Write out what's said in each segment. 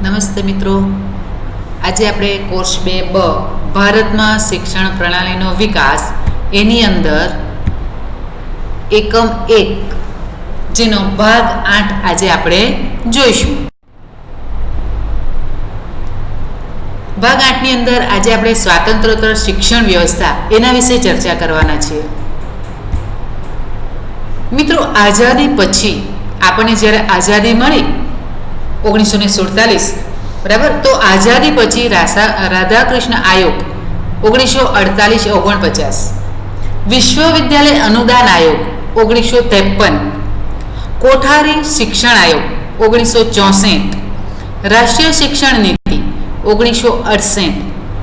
નમસ્તે મિત્રો, આજે આપણે કોર્સ 2 બ ભારતમાં શિક્ષણ પ્રણાલીનો વિકાસ એની અંદર એકમ 1 જેનો ભાગ 8 આજે આપણે જોઈશું. ભાગ 8 ની અંદર આજે આપણે સ્વાતંત્ર્યોત્તર શિક્ષણ વ્યવસ્થા એના વિશે ચર્ચા કરવાના છીએ. મિત્રો, આઝાદી પછી આપણને જ્યારે આઝાદી મળી 1947, બરાબર, તો આઝાદી પછી રાધાકૃષ્ણ આયોગ 1948-49, વિશ્વવિદ્યાલય અનુદાન આયોગ 1953, કોઠારી શિક્ષણ આયોગ 1964, રાષ્ટ્રીય શિક્ષણ નીતિ 1968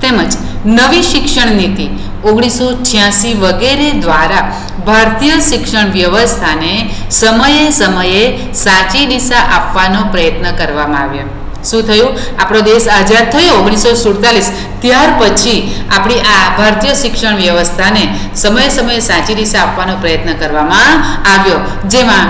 તેમજ નવી શિક્ષણ નીતિ 1986 વગેરે દ્વારા ભારતીય શિક્ષણ વ્યવસ્થાને સમયે સમયે સાચી દિશા આપવાનો પ્રયત્ન કરવામાં આવ્યો. શું થયું? આપણો દેશ આઝાદ થયો 1947, ત્યાર પછી આપણી આ ભારતીય શિક્ષણ વ્યવસ્થાને સમયે સમયે સાચી દિશા આપવાનો પ્રયત્ન કરવામાં આવ્યો, જેમાં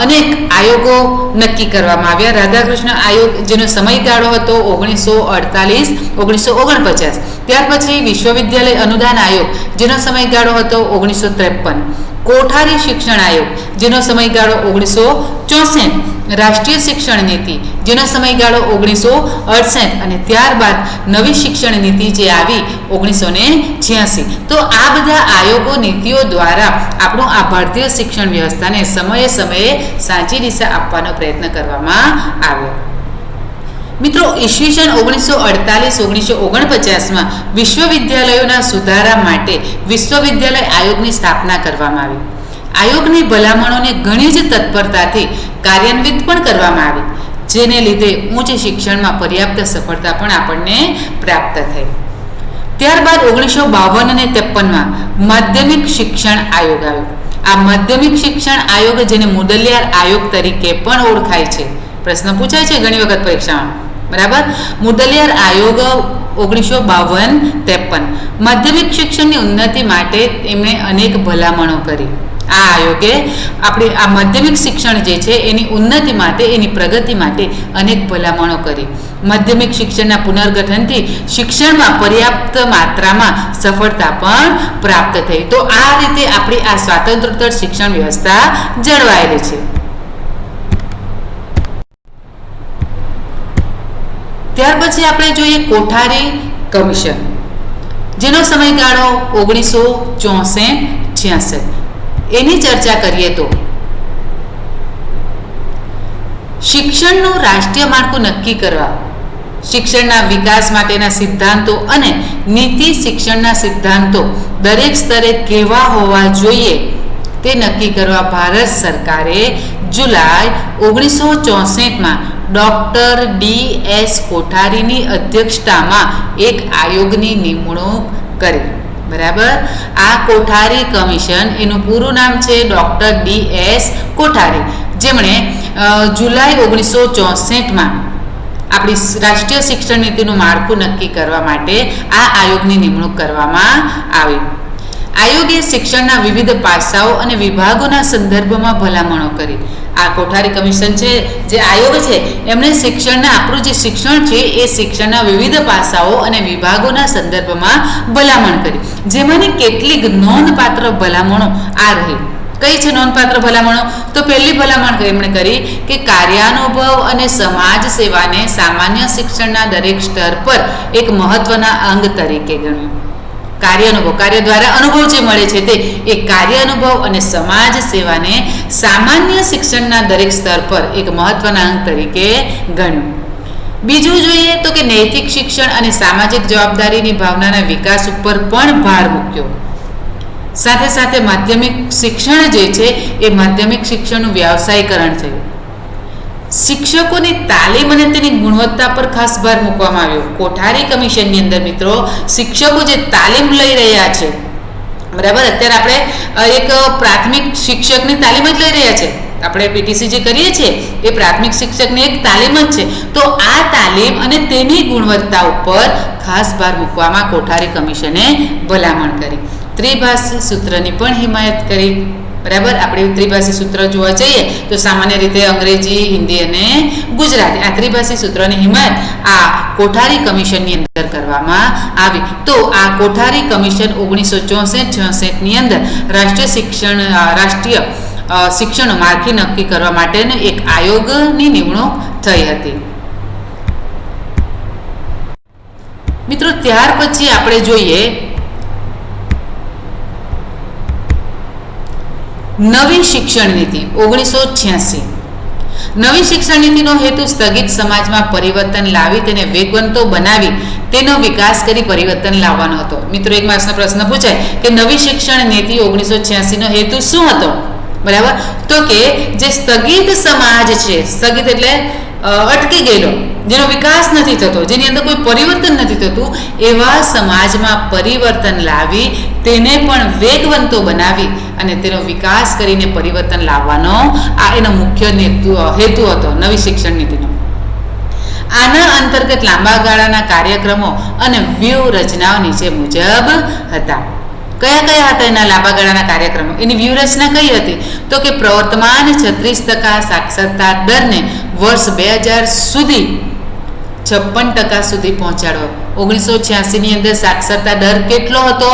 અનેક આયોગો નક્કી કરવામાં આવ્યા. રાધાકૃષ્ણ આયોગ, જેનો સમયગાળો હતો 1948-1949, ત્યાર પછી વિશ્વવિદ્યાલય અનુદાન આયોગ, જેનો સમયગાળો હતો 1953, કોઠારી શિક્ષણ આયોગ, જેનો સમયગાળો 1964, રાષ્ટ્રીય શિક્ષણ નીતિ, જેનો સમયગાળો 1968, અને ત્યારબાદ નવી શિક્ષણ નીતિ જે આવી 1986. તો આ બધા આયોગો, નીતિઓ દ્વારા આપણું આ ભારતીય શિક્ષણ વ્યવસ્થાને સમયે સમયે સાચી દિશા આપવાનો પ્રયત્ન કરવામાં આવ્યો. મિત્રો, ઈસવીસન 1948-1949માં વિશ્વવિદ્યાલયોના સુધારા માટે વિશ્વવિદ્યાલય આયોગની સ્થાપના કરવામાં આવી. આયોગની ભલામણોને ઘણી જ તત્પરતાથી કાર્યાન્વિત પણ કરવામાં આવી, જેને લીધે ઉચ્ચ શિક્ષણમાં પર્યાપ્ત સફળતા પણ આપણને પ્રાપ્ત થઈ. ત્યારબાદ 1952 અને 53માં માધ્યમિક શિક્ષણ આયોગ આવ્યો. આ માધ્યમિક શિક્ષણ આયોગ, જેને મુદલિયાર આયોગ તરીકે પણ ઓળખાય છે, પ્રશ્ન પૂછાય છે ઘણી વખત પરીક્ષામાં, બરાબર. મુદલિયાર આયોગ 1952-53 માધ્યમિક શિક્ષણની ઉન્નતિ માટે એમણે અનેક ભલામણો કરી. આ આયોગે આપણી આ માધ્યમિક શિક્ષણ જે છે એની ઉન્નતિ માટે, એની પ્રગતિ માટે અનેક ભલામણો કરી. માધ્યમિક શિક્ષણના પુનર્ગઠનથી શિક્ષણમાં પર્યાપ્ત માત્રામાં સફળતા પણ પ્રાપ્ત થઈ. તો આ રીતે આપણી આ સ્વાતંત્ર્યોત્તર શિક્ષણ વ્યવસ્થા જળવાયેલી છે. ત્યાર પછી આપણે જોઈએ કોઠારી કમિશન, જેનો સમયગાળો 1964-66. એની ચર્ચા કરીએ તો શિક્ષણનું રાષ્ટ્રીય માળખું નક્કી કરવા, શિક્ષણના વિકાસ માટેના સિદ્ધાંતો અને નીતિ શિક્ષણના સિદ્ધાંતો દરેક સ્તરે કેવા હોવા જોઈએ તે નક્કી કરવા ભારત સરકારે જુલાઈ 1964માં ડોક્ટર D.S. કોઠારીની અધ્યક્ષતામાં એક આયોગની નિમણૂક કરી. બરાબર. આ કોઠારી કમિશન, એનું પૂરું નામ છે ડોક્ટર D.S. કોઠારી, જેમણે જુલાઈ 1964માં આપણી રાષ્ટ્રીય શિક્ષણ નીતિનું માળખું નક્કી કરવા માટે આ આયોગની નિમણૂક કરવામાં આવી. આયોગે શિક્ષણના વિવિધ પાસાઓ અને વિભાગોના સંદર્ભમાં ભલામણો કરી. આ કોઠારી કમિશન છે, જે આયોગ છે, એમણે શિક્ષણના, આપણું જે શિક્ષણ છે એ શિક્ષણના વિવિધ પાસાઓ અને વિભાગોના સંદર્ભમાં ભલામણ કરી, જેમાંની કેટલીક નોંધપાત્ર ભલામણો આ રહી. કઈ છે નોંધપાત્ર ભલામણો? તો પહેલી ભલામણ એમણે કરી કે કાર્યાનુભવ અને સમાજ સેવાને સામાન્ય શિક્ષણના દરેક સ્તર પર એક મહત્વના અંગ તરીકે ગણ્યું. કાર્યાનુભવ, કાર્ય દ્વારા અનુભવ જે મળે છે તે, એ કાર્યાનુભવ અને સમાજ સેવાને સામાન્ય શિક્ષણના દરેક સ્તર પર એક મહત્વના અંગ તરીકે ગણ્યું. બીજું જોઈએ તો કે નૈતિક શિક્ષણ અને સામાજિક જવાબદારીની ભાવનાના વિકાસ ઉપર પણ ભાર મૂક્યો. સાથે સાથે માધ્યમિક શિક્ષણ જે છે એ માધ્યમિક શિક્ષણનું વ્યાવસાયીકરણ થયું. શિક્ષકોની તાલીમ અને તેની ગુણવત્તા પર ખાસ ભાર મૂકવામાં આવ્યો. કોઠારી કમિશનની અંદર મિત્રો શિક્ષકો જે તાલીમ લઈ રહ્યા છે, બરાબર, અત્યારે આપણે એક પ્રાથમિક શિક્ષકની તાલીમ જ લઈ રહ્યા છે. આપણે પીટીસી જે કરીએ છીએ એ પ્રાથમિક શિક્ષકની એક તાલીમ જ છે. તો આ તાલીમ અને તેની ગુણવત્તા ઉપર ખાસ ભાર મૂકવામાં કોઠારી કમિશને ભલામણ કરી. ત્રિભાષી સૂત્રની પણ હિમાયત કરી. બરાબર. આપણે ત્રિભાષી સૂત્ર જોવા જઈએ તો સામાન્ય રીતે અંગ્રેજી, હિન્દી અને ગુજરાતી આ ત્રિભાષી સૂત્રની હિમાયત આ કોઠારી કમિશનની અંદર કરવામાં આવી. તો આ કોઠારી કમિશન 1964-66 ની અંદર રાષ્ટ્રીય શિક્ષણ માળખી નક્કી કરવા માટેનો એક આયોગની નિમણૂક થઈ હતી. મિત્રો, ત્યાર પછી આપણે જોઈએ નવી શિક્ષણ નીતિ 1986. નવી શિક્ષણ નીતિનો હેતુ સ્થગિત સમાજમાં પરિવર્તન લાવી તેને વેગવંતો બનાવી તેનો વિકાસ કરી પરિવર્તન લાવવાનો હતો. મિત્રો, એક માર્ક્સનો પ્રશ્ન પૂછાય કે નવી શિક્ષણ નીતિ 1986 નો હેતુ શું હતો? બરાબર. તો કે જે સ્થગિત સમાજ છે, સ્થગિત એટલે અટકી ગયેલો, જેનો વિકાસ નથી થતો, જેની અંદર કોઈ પરિવર્તન નથી થતું, એવા સમાજમાં પરિવર્તન લાવી તેને પણ વેગવંતો બનાવી અને તેનો વિકાસ કરીને પરિવર્તન લાવવાનો આ એનો મુખ્ય હેતુ હતો નવી શિક્ષણ નીતિનો. આના અંતર્ગત લાંબા ગાળાના કાર્યક્રમો અને વ્યૂહરચનાઓ નીચે મુજબ હતા. કયા કયા હતા એના લાંબા ગાળાના કાર્યક્રમો? એની વ્યૂહરચના કઈ હતી? તો કે પ્રવર્તમાન 36% સાક્ષરતા દરને વર્ષ 2000 સુધી 56% સુધી પહોંચાડવો. 1986 ની અંદર સાક્ષરતા દર કેટલો હતો?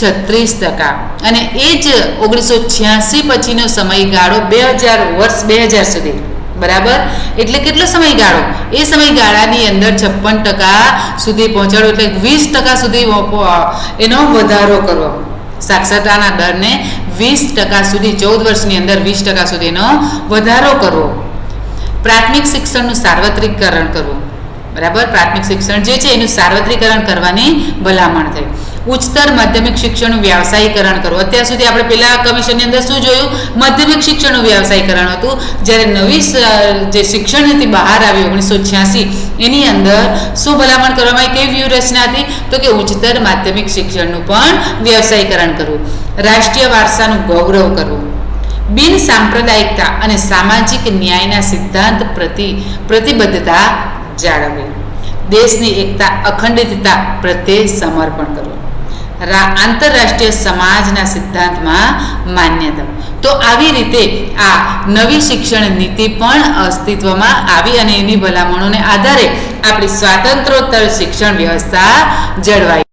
36%. અને એ જ 1986 પછીનો સમયગાળો 2000 સુધી, બરાબર. એટલે કેટલો સમયગાળો? એ સમયગાળાની અંદર 56% સુધી પહોંચાડો, એટલે 20% સુધી એનો વધારો કરવો. સાક્ષરતાના દરને 20% સુધી 14 વર્ષની અંદર 20% સુધીનો વધારો કરવો. પ્રાથમિક શિક્ષણનું સાર્વત્રિકરણ કરવું, બરાબર. પ્રાથમિક શિક્ષણ જે છે એનું સાર્વત્રિકરણ કરવાની ભલામણ થઈ. ઉચ્ચતર માધ્યમિક શિક્ષણનું વ્યાવસાયીકરણ કરવું. અત્યાર સુધી આપણે પેલા કમિશનની અંદર શું જોયું? માધ્યમિક શિક્ષણનું વ્યાવસાયીકરણ હતું. જ્યારે નવી જે શિક્ષણ નીતિ બહાર આવી 1986 એની અંદર શું ભલામણ કરવામાં આવી? કેવી વ્યૂહરચના હતી? તો કે ઉચ્ચતર માધ્યમિક શિક્ષણનું પણ વ્યાવસાયીકરણ કરવું. રાષ્ટ્રીય વારસાનું ગૌરવ કરવું. બિન સાંપ્રદાયિકતા અને સામાજિક ન્યાયના સિદ્ધાંત પ્રતિબદ્ધતા જાળવવી. દેશની એકતા અખંડિતતા પ્રત્યે સમર્પણ કરવું. આંતરરાષ્ટ્રીય સમાજના સિદ્ધાંતમાં માન્યતા. તો આવી રીતે આ નવી શિક્ષણ નીતિ પણ અસ્તિત્વમાં આવી અને એની ભલામણોને આધારે આપણી સ્વાતંત્ર્યોત્તર શિક્ષણ વ્યવસ્થા જળવાઈ.